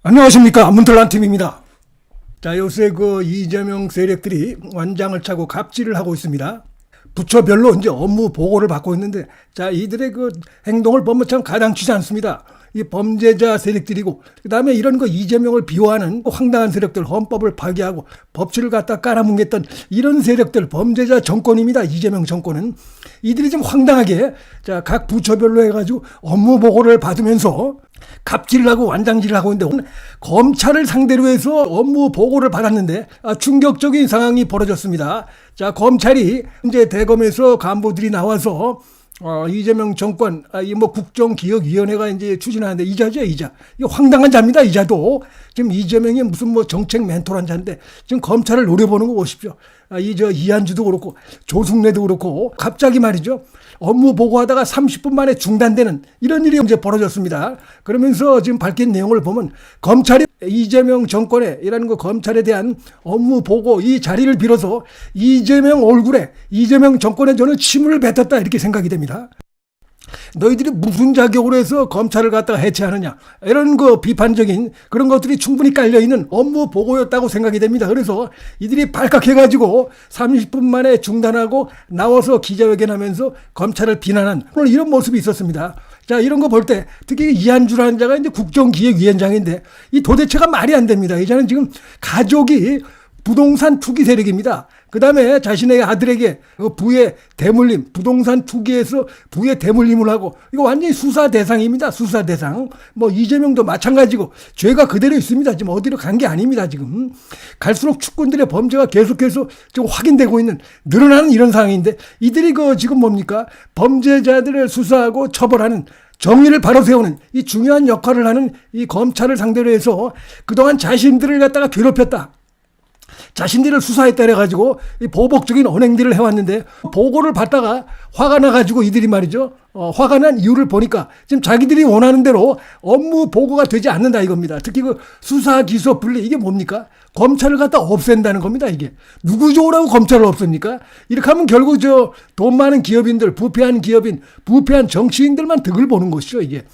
안녕하십니까, 문틀란 팀입니다. 자, 요새 그 이재명 세력들이 완장을 차고 갑질을 하고 있습니다. 부처별로 이제 업무 보고를 받고 있는데, 자, 이들의 그 행동을 보면 참 가당치지 않습니다. 이 범죄자 세력들이고, 그 다음에 이런 거 이재명을 비호하는 황당한 세력들, 헌법을 파괴하고 법치를 갖다 깔아뭉갰던 이런 세력들, 범죄자 정권입니다. 이재명 정권은. 이들이 좀 황당하게, 자, 각 부처별로 해가지고 업무 보고를 받으면서 갑질을 하고 완장질을 하고 있는데, 검찰을 상대로 해서 업무 보고를 받았는데 충격적인 상황이 벌어졌습니다. 자, 검찰이 이제 대검에서 간부들이 나와서 이재명 정권, 이 뭐 국정기획위원회가 이제 추진하는데, 이자죠, 이자. 이거 황당한 자입니다, 이자도. 지금 이재명이 무슨 뭐 정책 멘토란 자인데, 지금 검찰을 노려보는 거 보십시오. 이한주도 그렇고, 조승래도 그렇고, 갑자기 말이죠. 업무 보고하다가 30분 만에 중단되는 이런 일이 이제 벌어졌습니다. 그러면서 지금 밝힌 내용을 보면, 검찰이 이재명 정권의 이라는 거 검찰에 대한 업무 보고 이 자리를 빌어서 이재명 얼굴에, 이재명 정권에 저는 침을 뱉었다, 이렇게 생각이 됩니다. 너희들이 무슨 자격으로 해서 검찰을 갖다가 해체하느냐, 이런 거 비판적인 그런 것들이 충분히 깔려있는 업무 보고였다고 생각이 됩니다. 그래서 이들이 발칵해가지고 30분 만에 중단하고 나와서 기자회견하면서 검찰을 비난한 오늘 이런 모습이 있었습니다. 자, 이런 거 볼 때 특히 이한주라는 자가 이제 국정기획위원장인데, 이 도대체가 말이 안 됩니다. 이자는 지금 가족이 부동산 투기 세력입니다. 그 다음에 자신의 아들에게 그 부의 대물림, 부동산 투기에서 부의 대물림을 하고, 이거 완전히 수사 대상입니다. 수사 대상. 뭐 이재명도 마찬가지고 죄가 그대로 있습니다. 지금 어디로 간 게 아닙니다. 지금 갈수록 축군들의 범죄가 계속해서 지금 확인되고 있는, 늘어나는 이런 상황인데, 이들이 그 지금 뭡니까? 범죄자들을 수사하고 처벌하는, 정의를 바로 세우는 이 중요한 역할을 하는 이 검찰을 상대로 해서 그동안 자신들을 갖다가 괴롭혔다, 자신들을 수사했다 해가지고 이 보복적인 언행들을 해왔는데, 보고를 받다가 화가 나가지고 이들이 말이죠. 화가 난 이유를 보니까 지금 자기들이 원하는 대로 업무 보고가 되지 않는다 이겁니다. 특히 그 수사 기소 분리, 이게 뭡니까? 검찰을 갖다 없앤다는 겁니다. 이게 누구 좋으라고 검찰을 없앱니까? 이렇게 하면 결국 저 돈 많은 기업인들, 부패한 기업인, 부패한 정치인들만 득을 보는 것이죠, 이게.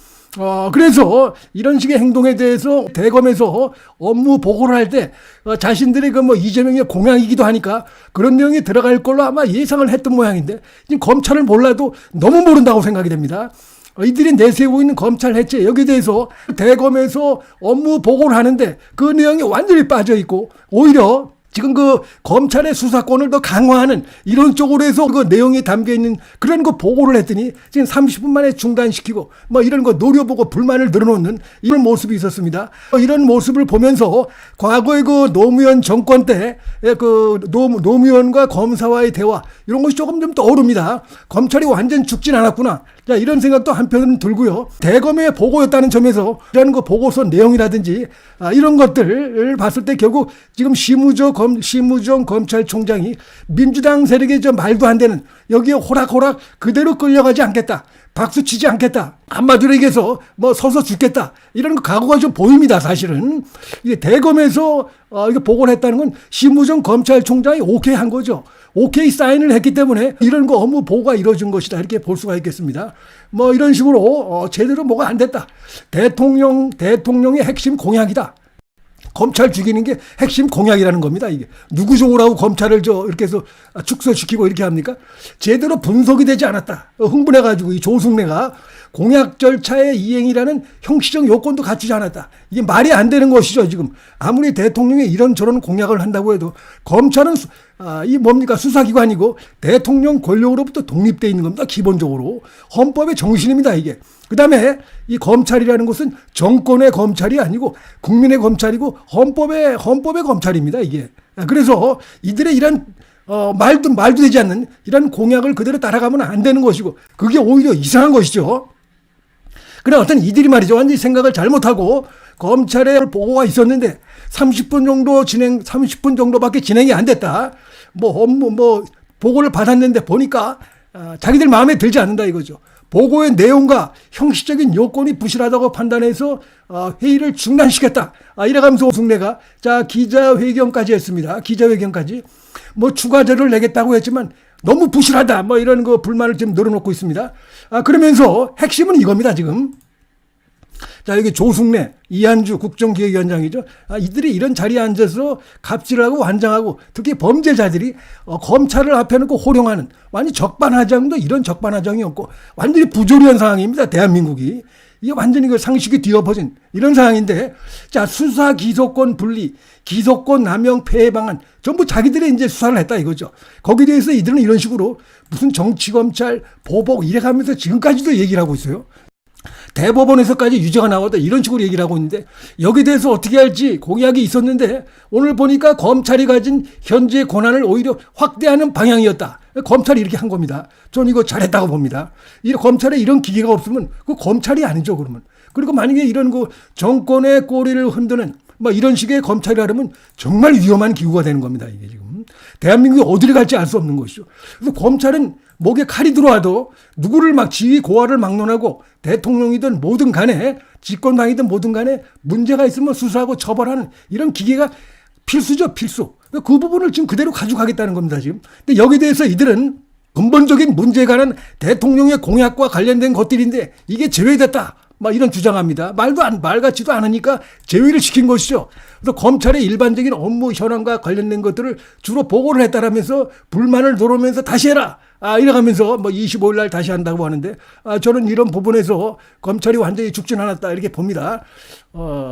그래서 이런 식의 행동에 대해서 대검에서 업무 보고를 할 때 자신들의 그 뭐 이재명의 공약이기도 하니까 그런 내용이 들어갈 걸로 아마 예상을 했던 모양인데, 지금 검찰을 몰라도 너무 모른다고 생각이 됩니다. 이들이 내세우고 있는 검찰 해체, 여기에 대해서 대검에서 업무 보고를 하는데 그 내용이 완전히 빠져 있고, 오히려 지금 그 검찰의 수사권을 더 강화하는 이런 쪽으로 해서 그 내용이 담겨 있는 그런 거 보고를 했더니 지금 30분 만에 중단시키고 뭐 이런 거 노려보고 불만을 늘어놓는 이런 모습이 있었습니다. 이런 모습을 보면서 과거의 그 노무현 정권 때 그 노무현과 검사와의 대화, 이런 것이 조금 좀 떠오릅니다. 검찰이 완전 죽진 않았구나. 자, 이런 생각도 한편은 들고요. 대검의 보고였다는 점에서 이런 거 보고서 내용이라든지 이런 것들을 봤을 때 결국 지금 심우정 검찰총장이 민주당 세력의 저 말도 안 되는, 여기에 호락호락 그대로 끌려가지 않겠다, 박수치지 않겠다, 한마디로 얘기해서 뭐 서서 죽겠다, 이런 각오가 좀 보입니다. 사실은 이게 대검에서 이거 보고를 했다는 건 심우정 검찰총장이 오케이 한 거죠. 오케이 사인을 했기 때문에 이런 거 업무 보고가 이루어진 것이다, 이렇게 볼 수가 있겠습니다. 뭐 이런 식으로 제대로 뭐가 안 됐다, 대통령의 핵심 공약이다, 검찰 죽이는 게 핵심 공약이라는 겁니다. 이게 누구 좋으라고 검찰을 이렇게 해서 축소시키고 이렇게 합니까? 제대로 분석이 되지 않았다. 흥분해가지고 이 조승래가 공약 절차의 이행이라는 형식적 요건도 갖추지 않았다. 이게 말이 안 되는 것이죠. 지금 아무리 대통령이 이런저런 공약을 한다고 해도 검찰은 이 뭡니까? 수사기관이고 대통령 권력으로부터 독립되어 있는 겁니다. 기본적으로 헌법의 정신입니다. 이게. 그 다음에 이 검찰이라는 것은 정권의 검찰이 아니고 국민의 검찰이고 헌법의 검찰입니다. 이게. 그래서 이들의 이런 말도 되지 않는 이런 공약을 그대로 따라가면 안 되는 것이고, 그게 오히려 이상한 것이죠. 그래, 어떤 이들이 말이죠, 완전히 생각을 잘못하고 검찰의 보고가 있었는데 30분 정도밖에 진행이 안 됐다. 보고를 받았는데 보니까 자기들 마음에 들지 않는다 이거죠. 보고의 내용과 형식적인 요건이 부실하다고 판단해서 회의를 중단시켰다. 이래가면서 오승래가 기자회견까지 했습니다. 기자회견까지 뭐 추가 자료를 내겠다고 했지만 너무 부실하다, 뭐 이런 거 불만을 좀 늘어놓고 있습니다. 그러면서 핵심은 이겁니다. 지금 자, 여기 조승래, 이한주 국정기획위원장이죠. 이들이 이런 자리에 앉아서 갑질하고 완장하고 특히 범죄자들이 검찰을 앞에 놓고 호령하는 완전 적반하장도 이런 적반하장이 없고 완전히 부조리한 상황입니다. 대한민국이. 이게 완전히 그 상식이 뒤엎어진 이런 상황인데, 자, 수사 기소권 분리, 기소권 남용 폐해 방안 전부 자기들이 이제 수사를 했다 이거죠. 거기에 대해서 이들은 이런 식으로 무슨 정치검찰 보복 이래가면서 지금까지도 얘기를 하고 있어요. 대법원에서까지 유죄가 나왔다 이런 식으로 얘기를 하고 있는데, 여기에 대해서 어떻게 할지 공약이 있었는데 오늘 보니까 검찰이 가진 현재의 권한을 오히려 확대하는 방향이었다. 검찰이 이렇게 한 겁니다. 저는 이거 잘했다고 봅니다. 이 검찰에 이런 기계가 없으면 그 검찰이 아니죠, 그러면. 그리고 만약에 이런 그 정권의 꼬리를 흔드는 뭐 이런 식의 검찰이 하려면 정말 위험한 기구가 되는 겁니다. 이게 지금 대한민국이 어디를 갈지 알 수 없는 것이죠. 그래서 검찰은 목에 칼이 들어와도 누구를 막 지휘 고하를 막론하고 대통령이든 뭐든 간에 집권당이든 뭐든 간에 문제가 있으면 수사하고 처벌하는 이런 기계가 필수죠, 필수. 그 부분을 지금 그대로 가져가겠다는 겁니다, 지금. 근데 여기에 대해서 이들은 근본적인 문제에 관한 대통령의 공약과 관련된 것들인데 이게 제외됐다. 막 이런 주장합니다. 말 같지도 않으니까 제외를 시킨 것이죠. 그래서 검찰의 일반적인 업무 현황과 관련된 것들을 주로 보고를 했다라면서 불만을 들어오면서 다시 해라. 이래가면서 뭐 25일 날 다시 한다고 하는데, 저는 이런 부분에서 검찰이 완전히 죽진 않았다 이렇게 봅니다.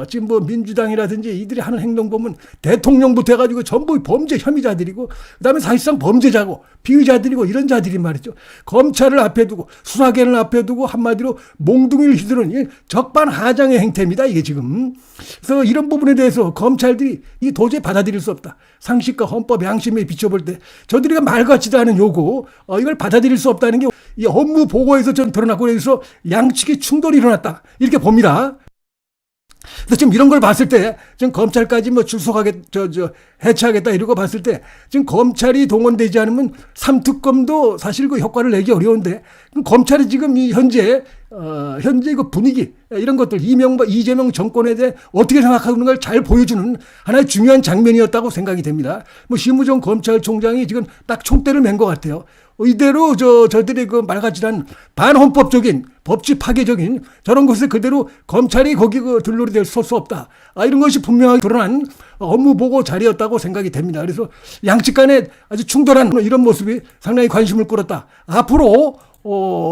지금 뭐 민주당이라든지 이들이 하는 행동 보면 대통령부터 해가지고 전부 범죄 혐의자들이고 그다음에 사실상 범죄자고 피의자들이고 이런 자들이 말이죠. 검찰을 앞에 두고 수사관을 앞에 두고 한마디로 몽둥이를 휘두르는 적반하장의 행태입니다. 이게 지금. 그래서 이런 부분에 대해서 검찰들이 이 도저히 받아들일 수 없다. 상식과 헌법 양심에 비춰볼 때 저들이 말 같지도 않은 요구, 이걸 받아들일 수 없다는 게 이 업무 보고에서 전 드러났고, 그래서 양측이 충돌이 일어났다 이렇게 봅니다. 그래서 지금 이런 걸 봤을 때 지금 검찰까지 뭐 해체하겠다 이러고 봤을 때 지금 검찰이 동원되지 않으면 삼특검도 사실 그 효과를 내기 어려운데, 그럼 검찰이 지금 이 현재 그 분위기 이런 것들 이재명 정권에 대해 어떻게 생각하는 걸 잘 보여주는 하나의 중요한 장면이었다고 생각이 됩니다. 뭐 심우정 검찰총장이 지금 딱 총대를 맨 것 같아요. 이대로 저들의 그 말같지란 반헌법적인 법치 파괴적인 저런 것에 그대로 검찰이 거기 그 들러리 설 수 없다. 이런 것이 분명하게 드러난 업무 보고 자리였다고 생각이 됩니다. 그래서 양측 간에 아주 충돌한 이런 모습이 상당히 관심을 끌었다. 앞으로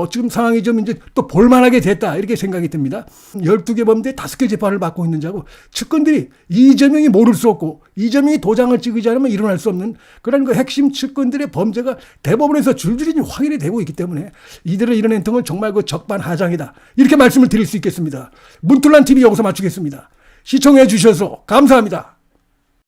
지금 상황이 좀 이제 또 볼만하게 됐다 이렇게 생각이 듭니다. 12개 범죄 5개 재판을 받고 있는 자고, 측근들이 이재명이 모를 수 없고 이재명이 도장을 찍지 않으면 일어날 수 없는 그런 그 핵심 측근들의 범죄가 대법원에서 줄줄이 확인이 되고 있기 때문에 이들의 이런 행동은 정말 그 적반하장이다 이렇게 말씀을 드릴 수 있겠습니다. 문틀란 TV 여기서 마치겠습니다. 시청해 주셔서 감사합니다.